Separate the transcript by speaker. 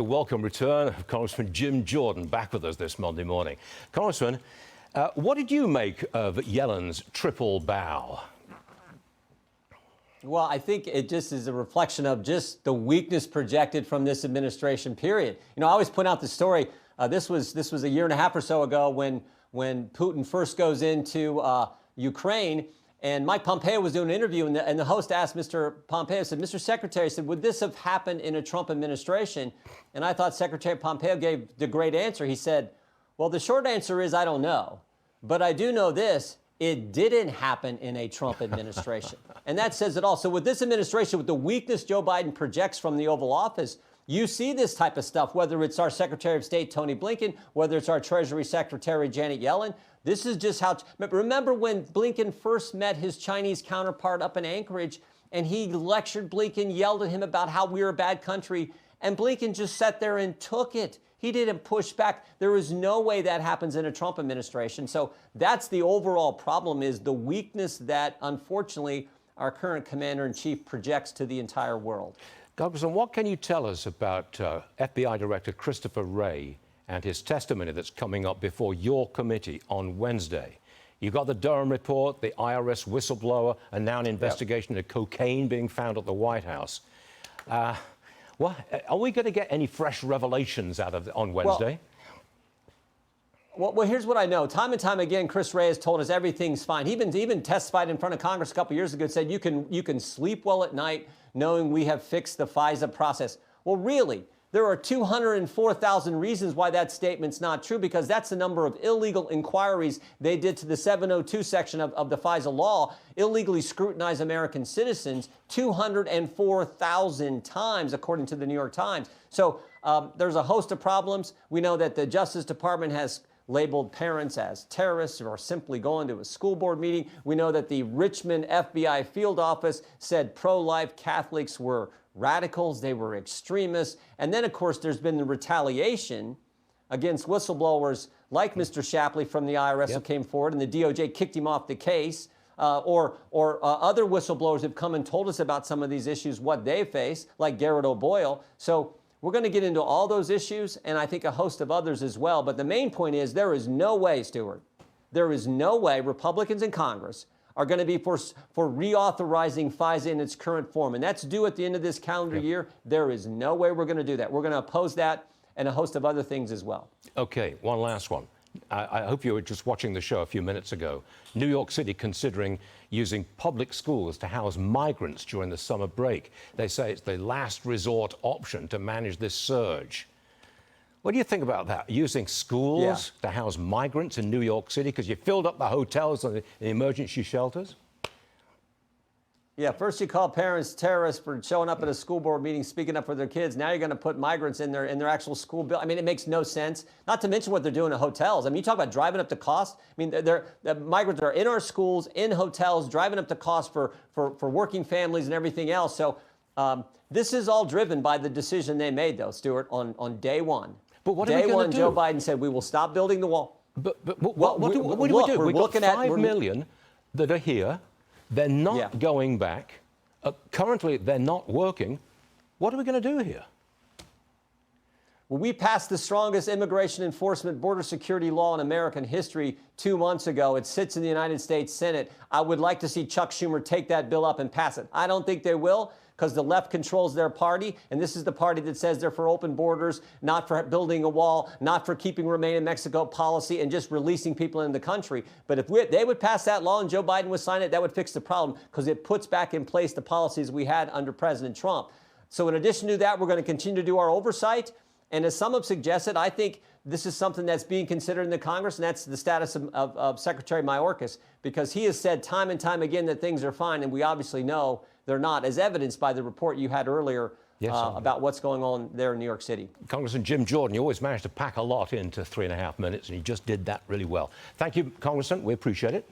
Speaker 1: Welcome return of Congressman Jim Jordan back with us this Monday morning. Congressman, what did you make of Yellen's triple bow?
Speaker 2: Well, I think it just is a reflection of just the weakness projected from this administration, period. You know, I always point out the story. This was a year and a half or so ago when Putin first goes into Ukraine, and Mike Pompeo was doing an interview, and the host asked Mr. Pompeo, said, Mr. Secretary, said, would this have happened in a Trump administration? And I thought Secretary Pompeo gave the great answer. He said, well, the short answer is I don't know. But I do know this, it didn't happen in a Trump administration. And that says it all. So with this administration, with the weakness Joe Biden projects from the Oval Office, you see this type of stuff, whether it's our Secretary of State, Tony Blinken, whether it's our Treasury Secretary, Janet Yellen. This is just how, remember when Blinken first met his Chinese counterpart up in Anchorage, and he lectured Blinken, yelled at him about how we're a bad country, and Blinken just sat there and took it. He didn't push back. There is no way that happens in a Trump administration. So that's the overall problem, is the weakness that, unfortunately, our current commander-in-chief projects to the entire world.
Speaker 1: Congressman, what can you tell us about FBI Director Christopher Wray and his testimony that's coming up before your committee on Wednesday? You got the Durham report, the IRS whistleblower, and now an investigation into cocaine being found at the White House. Well, are we going to get any fresh revelations out of on Wednesday?
Speaker 2: Well, here's what I know. Time and time again, Chris Wray has told us everything's fine. He even testified in front of Congress a couple years ago, said you can sleep well at night knowing we have fixed the FISA process. Well, really, there are 204,000 reasons why that statement's not true, because that's the number of illegal inquiries they did to the 702 section of the FISA law, illegally scrutinize American citizens 204,000 times, according to the New York Times. So there's a host of problems. We know that the Justice Department has labeled parents as terrorists or simply going to a school board meeting. We know that the Richmond FBI field office said pro-life Catholics were radicals, they were extremists. And then, of course, there's been the retaliation against whistleblowers like Mr. Shapley from the IRS who came forward, and the DOJ kicked him off the case. Or other whistleblowers have come and told us about some of these issues, what they face, like Garrett O'Boyle. So we're going to get into all those issues, and I think a host of others as well. But the main point is there is no way, Stuart, there is no way Republicans in Congress are going to be for reauthorizing FISA in its current form. And that's due at the end of this calendar year. There is no way we're going to do that. We're going to oppose that and a host of other things as well.
Speaker 1: Okay, one last one. I hope you were just watching the show a few minutes ago. New York City considering using public schools to house migrants during the summer break. They say it's the last resort option to manage this surge. What do you think about that? Using schools to house migrants in New York City because you filled up the hotels and the emergency shelters?
Speaker 2: Yeah, first you call parents terrorists for showing up at a school board meeting, speaking up for their kids. Now you're going to put migrants in their actual school bill. I mean, it makes no sense. Not to mention what they're doing at hotels. I mean, you talk about driving up the cost. I mean, the migrants are in our schools, in hotels, driving up the cost for working families and everything else. So this is all driven by the decision they made, though, Stuart, on day one.
Speaker 1: But what are we going to do?
Speaker 2: Day one, Joe Biden said, we will stop building the wall.
Speaker 1: But what do we do? We've got 5 million that are here. They're not going back. Currently, they're not working. What are we going to do here?
Speaker 2: Well, we passed the strongest immigration enforcement border security law in American history 2 months ago. It sits in the United States Senate. I would like to see Chuck Schumer take that bill up and pass it. I don't think they will, because the left controls their party, and this is the party that says they're for open borders, not for building a wall, not for keeping Remain in Mexico policy, and just releasing people in the country. But if they would pass that law and Joe Biden would sign it, that would fix the problem, because it puts back in place the policies we had under President Trump. So in addition to that, we're going to continue to do our oversight. And as some have suggested, I think this is something that's being considered in the Congress, and that's the status of Secretary Mayorkas, because he has said time and time again that things are fine, and we obviously know they're not, as evidenced by the report you had earlier about what's going on there in New York City.
Speaker 1: Congressman Jim Jordan, you always manage to pack a lot into 3.5 minutes, and you just did that really well. Thank you, Congressman. We appreciate it.